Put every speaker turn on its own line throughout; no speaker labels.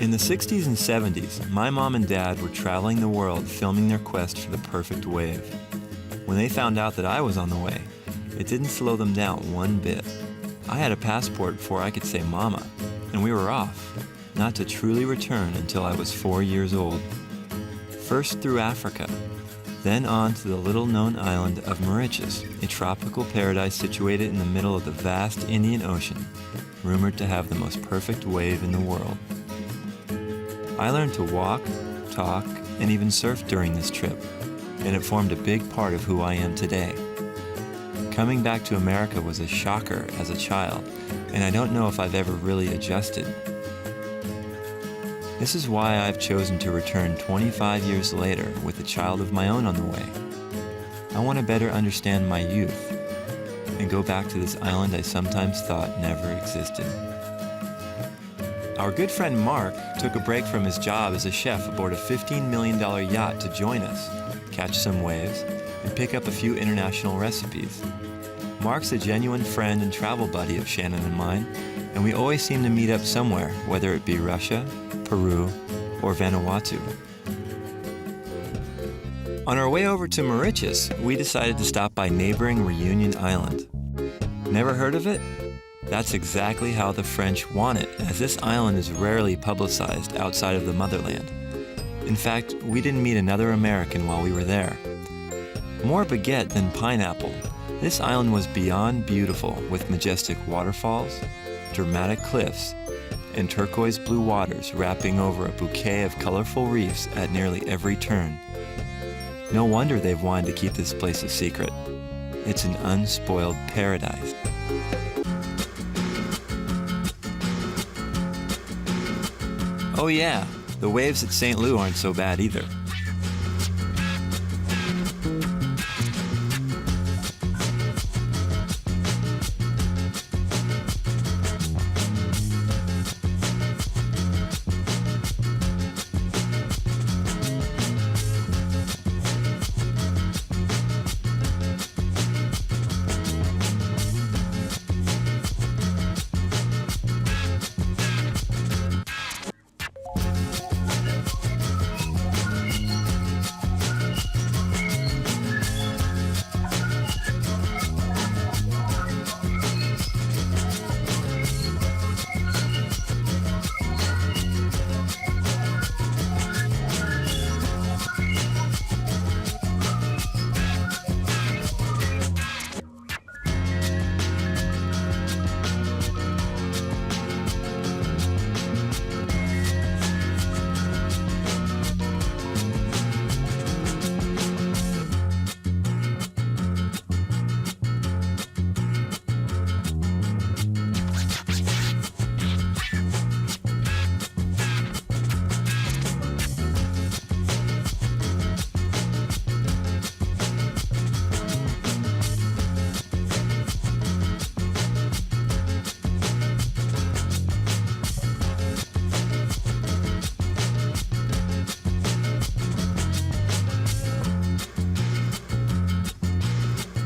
In the 60s and 70s, my mom and dad were traveling the world filming their quest for the perfect wave. When they found out that I was on the way, it didn't slow them down one bit. I had a passport before I could say mama, and we were off, not to truly return until I was 4 years old. First through Africa, then on to the little-known island of Mauritius, a tropical paradise situated in the middle of the vast Indian Ocean, rumored to have the most perfect wave in the world. I learned to walk, talk, and even surf during this trip, and it formed a big part of who I am today. Coming back to America was a shocker as a child, and I don't know if I've ever really adjusted. This is why I've chosen to return 25 years later with a child of my own on the way. I want to better understand my youth and go back to this island I sometimes thought never existed. Our good friend Mark took a break from his job as a chef aboard a $15 million yacht to join us, catch some waves, and pick up a few international recipes. Mark's a genuine friend and travel buddy of Shannon and mine, and we always seem to meet up somewhere, whether it be Russia, Peru, or Vanuatu. On our way over to Mauritius, we decided to stop by neighboring Reunion Island. Never heard of it? That's exactly how the French want it, as this island is rarely publicized outside of the motherland. In fact, we didn't meet another American while we were there. More baguette than pineapple, this island was beyond beautiful with majestic waterfalls, dramatic cliffs, and turquoise blue waters wrapping over a bouquet of colorful reefs at nearly every turn. No wonder they've wanted to keep this place a secret. It's an unspoiled paradise. Oh yeah, the waves at St. Louis aren't so bad either.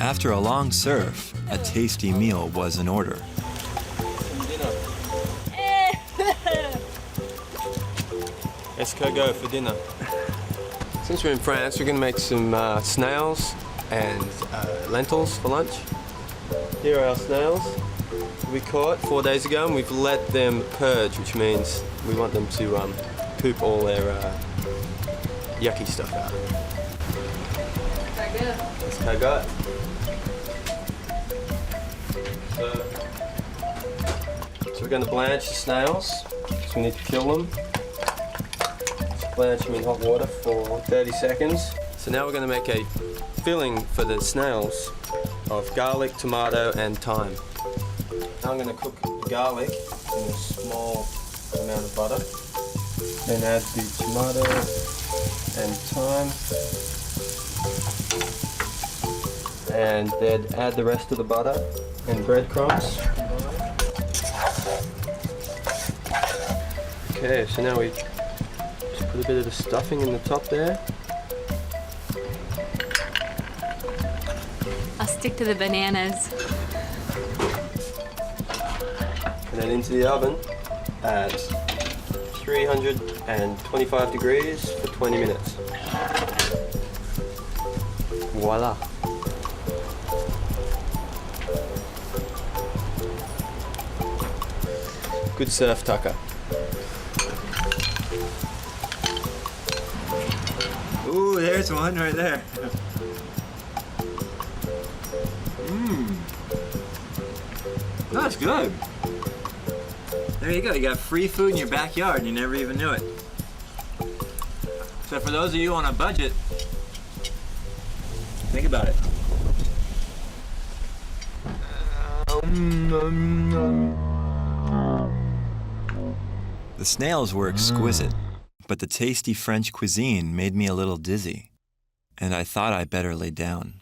After a long surf, a tasty meal was in order.
Escargot for dinner. Since we're in France, we're going to make some snails and lentils for lunch. Here are our snails. We caught 4 days ago and we've let them purge, which means we want them to poop all their yucky stuff out. Escargot. So we're going to blanch the snails, so we need to kill them. Blanch them in hot water for 30 seconds. So now we're going to make a filling for the snails of garlic, tomato and thyme. Now I'm going to cook the garlic in a small amount of butter. Then add the tomato and thyme. And then add the rest of the butter and breadcrumbs. Okay, so now we just put a bit of the stuffing in the top there.
I'll stick to the bananas.
And then into the oven at 325 degrees for 20 minutes. Voila. Good surf tucker.
Ooh, there's one right there. That's good. There you go. You got free food in your backyard and you never even knew it. So for those of you on a budget, think about it. The snails were exquisite, but the tasty French cuisine made me a little dizzy, and I thought I better lay down.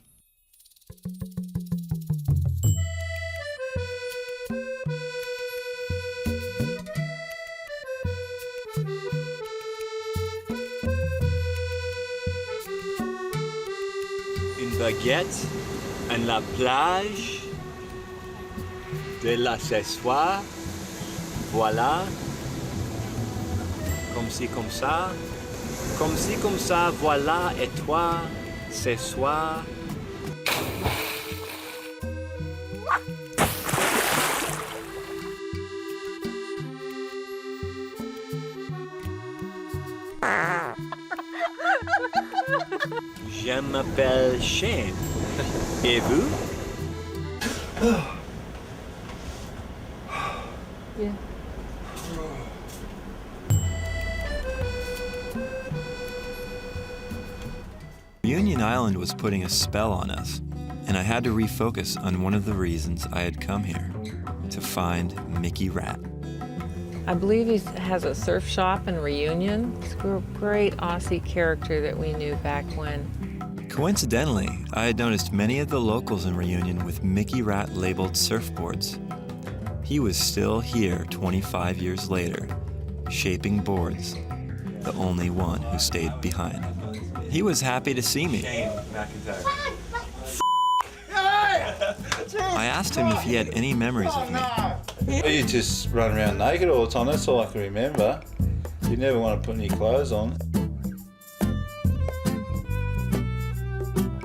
Une baguette en la plage de la s'asseoir, voilà. Comme ci, comme ça. Comme ci, comme ça, voilà, et toi, ce soir. Je m'appelle Shane. Et vous?
Yeah.
Reunion Island was putting a spell on us, and I had to refocus on one of the reasons I had come here, to find Mickey Rat.
I believe he has a surf shop in Reunion. He's a great Aussie character that we knew back when.
Coincidentally, I had noticed many of the locals in Reunion with Mickey Rat labeled surfboards. He was still here 25 years later, shaping boards, the only one who stayed behind. He was happy to see me. I asked him if he had any memories of me.
You just run around naked all the time, that's all I can remember. You never want to put any clothes on.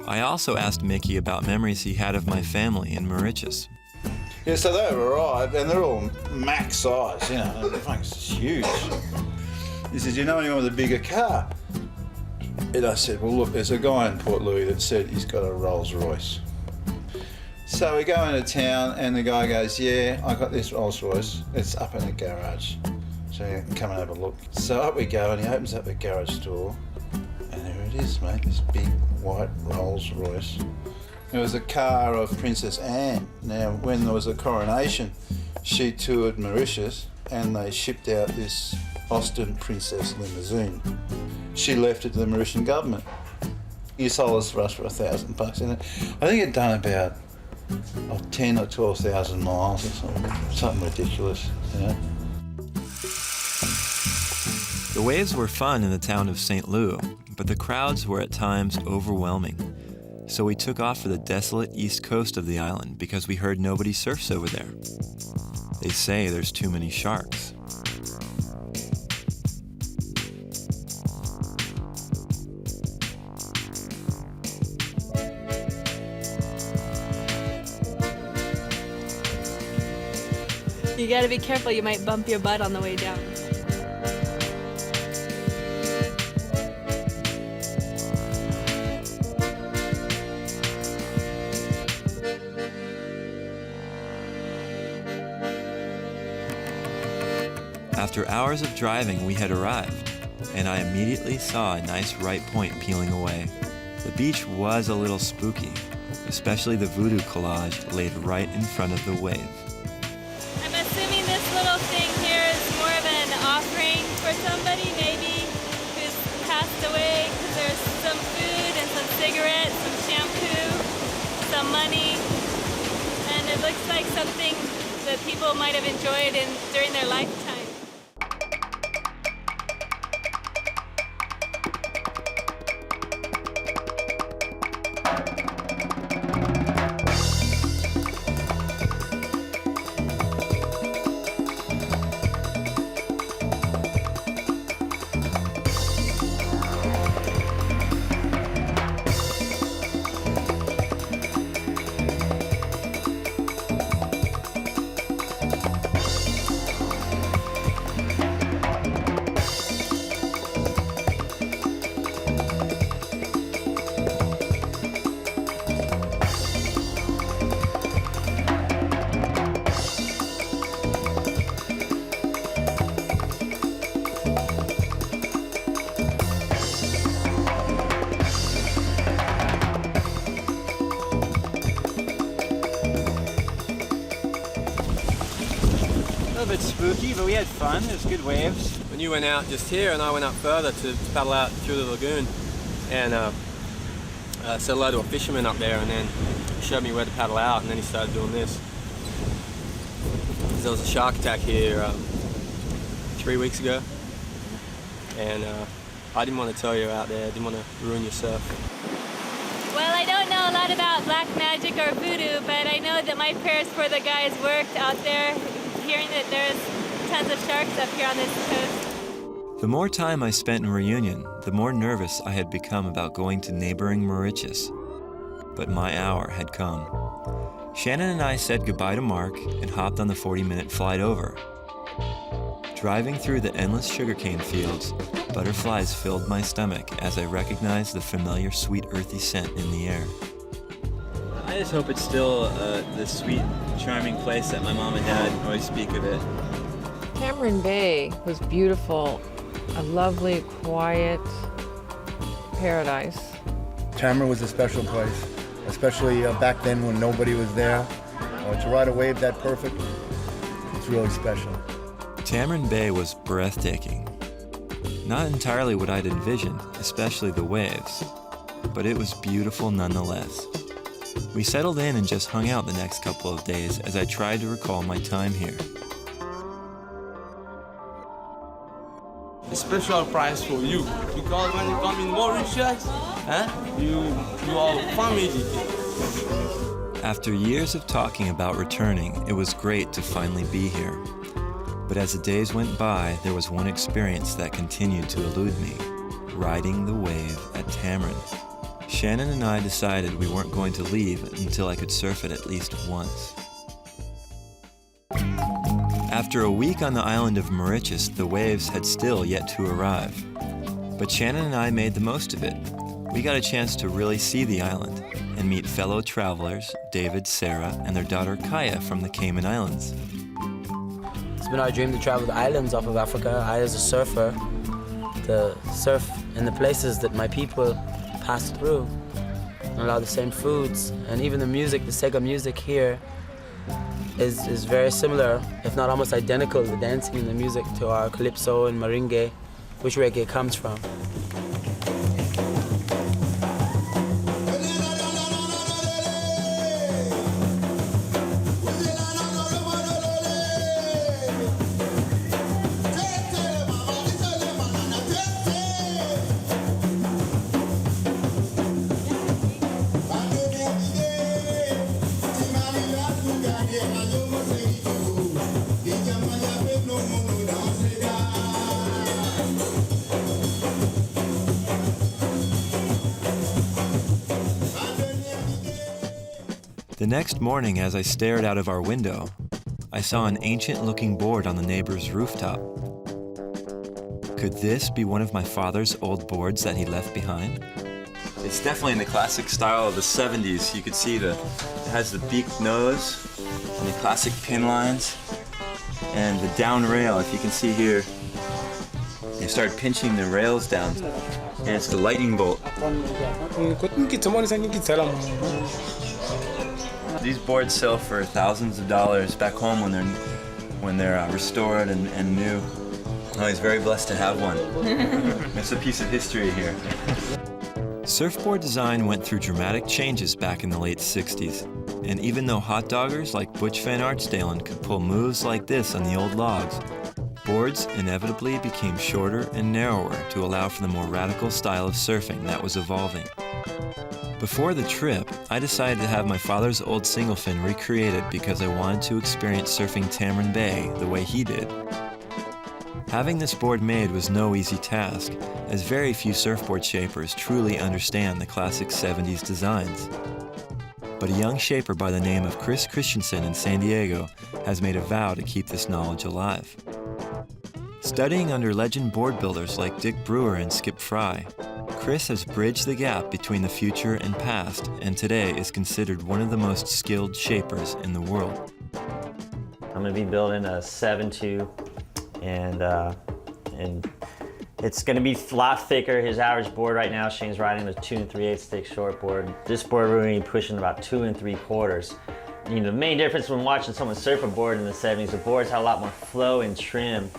I also asked Mickey about memories he had of my family in Mauritius.
Yeah, so they arrived and they're all max size, you know, the thing's huge. He says, you know anyone with a bigger car? And I said, well look, there's a guy in Port Louis that said he's got a Rolls Royce. So we go into town and the guy goes, yeah, I got this Rolls Royce, it's up in the garage. So you can come and have a look. So up we go and he opens up the garage door and there it is, mate, this big white Rolls Royce. It was a car of Princess Anne. Now, when there was a coronation, she toured Mauritius and they shipped out this Austin Princess limousine. She left it to the Mauritian government. He sold us for $1,000, and I think it'd done about 10 or 12,000 miles or something ridiculous, you know.
The waves were fun in the town of St. Louis, but the crowds were at times overwhelming. So we took off for the desolate east coast of the island because we heard nobody surfs over there. They say there's too many sharks.
You gotta be careful, you might bump your butt on the way down.
After hours of driving, we had arrived, and I immediately saw a nice right point peeling away. The beach was a little spooky, especially the voodoo collage laid right in front of the wave.
I'm assuming this little thing here is more of an offering for somebody maybe who's passed away, because there's some food and some cigarettes, some shampoo, some money, and it looks like something that people might have enjoyed during their lifetime.
little bit spooky, but we had fun. There's good waves.
When you went out just here and I went up further to paddle out through the lagoon and said hello to a fisherman up there, and then he showed me where to paddle out, and then he started doing this. There was a shark attack here 3 weeks ago, and I didn't want to tell you out there, I didn't want to ruin your surf.
Well, I don't know a lot about black magic or voodoo, but I know that my prayers for the guys worked out there, hearing that there's tons of sharks up here on this coast.
The more time I spent in Reunion, the more nervous I had become about going to neighboring Mauritius. But my hour had come. Shannon and I said goodbye to Mark and hopped on the 40-minute flight over. Driving through the endless sugarcane fields, butterflies filled my stomach as I recognized the familiar sweet earthy scent in the air.
I just hope it's still the sweet, charming place that my mom and dad always speak of it.
Tamarin Bay was beautiful, a lovely, quiet paradise.
Tamarin was a special place, especially back then when nobody was there. To ride a wave that perfect, it's really special.
Tamarin Bay was breathtaking. Not entirely what I'd envisioned, especially the waves, but it was beautiful nonetheless. We settled in and just hung out the next couple of days as I tried to recall my time here.
A special prize for you, because when you come in Mauritius, you are family.
After years of talking about returning, it was great to finally be here. But as the days went by, there was one experience that continued to elude me: riding the wave at Tamarin. Shannon and I decided we weren't going to leave until I could surf it at least once. After a week on the island of Mauritius, the waves had still yet to arrive. But Shannon and I made the most of it. We got a chance to really see the island and meet fellow travelers, David, Sarah, and their daughter Kaya from the Cayman Islands.
It's been our dream to travel the islands off of Africa. I, as a surfer, to surf in the places that my people pass through, and a lot of the same foods, and even the music, the Sega music here is very similar, if not almost identical, the dancing and the music to our calypso and merengue, which reggae comes from.
The next morning, as I stared out of our window, I saw an ancient-looking board on the neighbor's rooftop. Could this be one of my father's old boards that he left behind? It's definitely in the classic style of the 70s. You could see it has the beaked nose and the classic pin lines and the down rail. If you can see here, they start pinching the rails down, and it's the lightning bolt. These boards sell for thousands of dollars back home when they're restored and new. Oh, he's very blessed to have one. It's a piece of history here. Surfboard design went through dramatic changes back in the late 60s. And even though hot doggers like Butch Van Artsdalen could pull moves like this on the old logs, boards inevitably became shorter and narrower to allow for the more radical style of surfing that was evolving. Before the trip, I decided to have my father's old single fin recreated because I wanted to experience surfing Tamarin Bay the way he did. Having this board made was no easy task, as very few surfboard shapers truly understand the classic 70s designs. But a young shaper by the name of Chris Christensen in San Diego has made a vow to keep this knowledge alive. Studying under legend board builders like Dick Brewer and Skip Fry, Chris has bridged the gap between the future and past, and today is considered one of the most skilled shapers in the world.
I'm going to be building a 7.2, and it's going to be a lot thicker. His average board right now, Shayne's riding a 2 3/8 thick short board. This board we're going to be pushing about 2 3/4. You know, the main difference when watching someone surf a board in the 70s, the boards had a lot more flow and trim,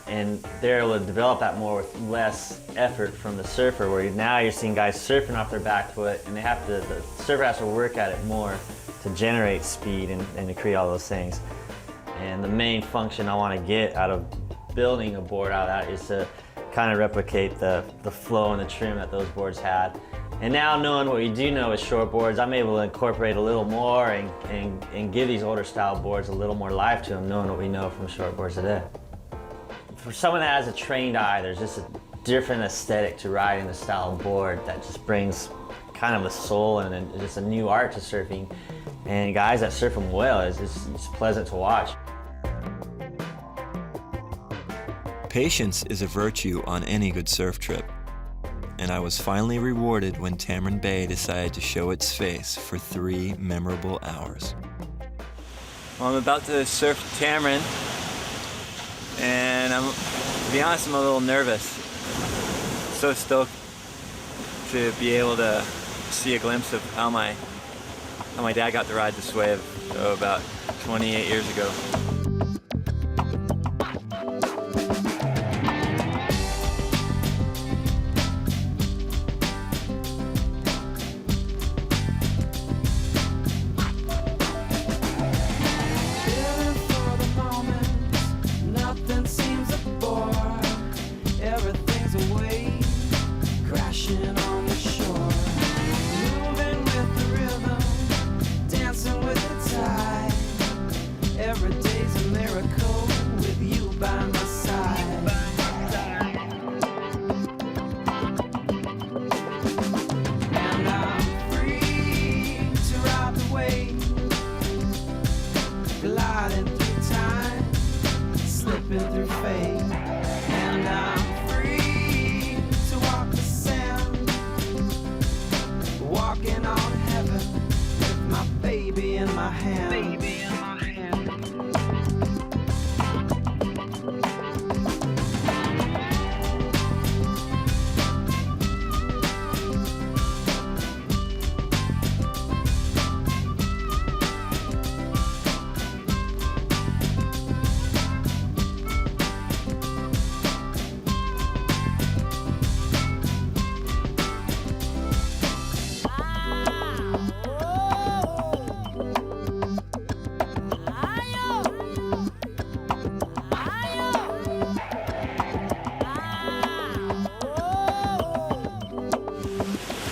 and they're able to develop that more with less effort from the surfer, where now you're seeing guys surfing off their back foot, and the surfer has to work at it more to generate speed and to create all those things. And the main function I want to get out of building a board out of that is to kind of replicate the flow and the trim that those boards had. And now knowing what we do know with short boards, I'm able to incorporate a little more and give these older style boards a little more life to them, knowing what we know from short boards today. For someone that has a trained eye, there's just a different aesthetic to riding the style of board that just brings kind of a soul and just a new art to surfing. And guys that surf them well, it's pleasant to watch.
Patience is a virtue on any good surf trip, and I was finally rewarded when Tamarin Bay decided to show its face for 3 memorable hours.
Well, I'm about to surf Tamarin, and to be honest, I'm a little nervous. So stoked to be able to see a glimpse of how my dad got to ride this wave about 28 years ago.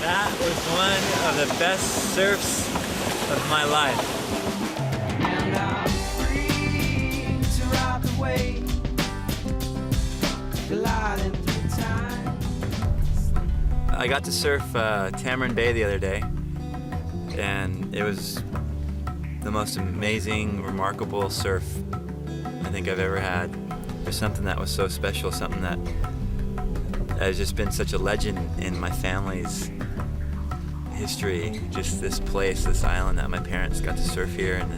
That was one of the best surfs of my life.
And I'm free to ride the wave, gliding through time.
I got to surf Tamarin Bay the other day, and it was the most amazing, remarkable surf I think I've ever had. There's something that was so special, something that has just been such a legend in my family's history. Just this place, this island that my parents got to surf here, and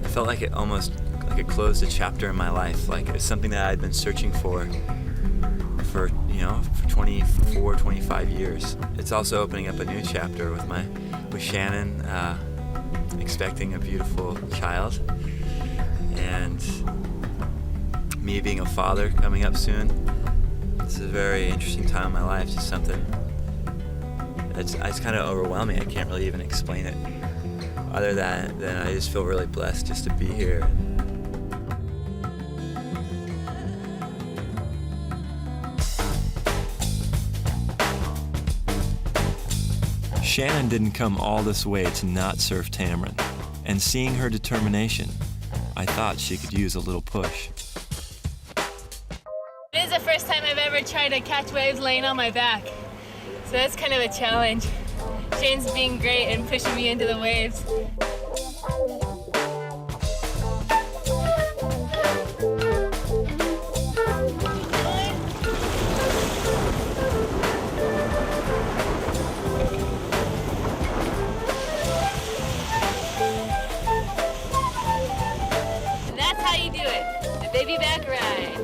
I felt like it almost like it closed a chapter in my life. Like it was something that I'd been searching for 24, 25 years. It's also opening up a new chapter with Shannon expecting a beautiful child, and me being a father coming up soon. It's a very interesting time in my life, just something it's kind of overwhelming. I can't really even explain it, other than I just feel really blessed just to be here.
Shannon didn't come all this way to not surf Tamarin, and seeing her determination, I thought she could use a little push.
It is the first time I've ever tried to catch waves laying on my back, so that's kind of a challenge. Shane's being great and pushing me into the waves. That's how you do it, the baby back ride.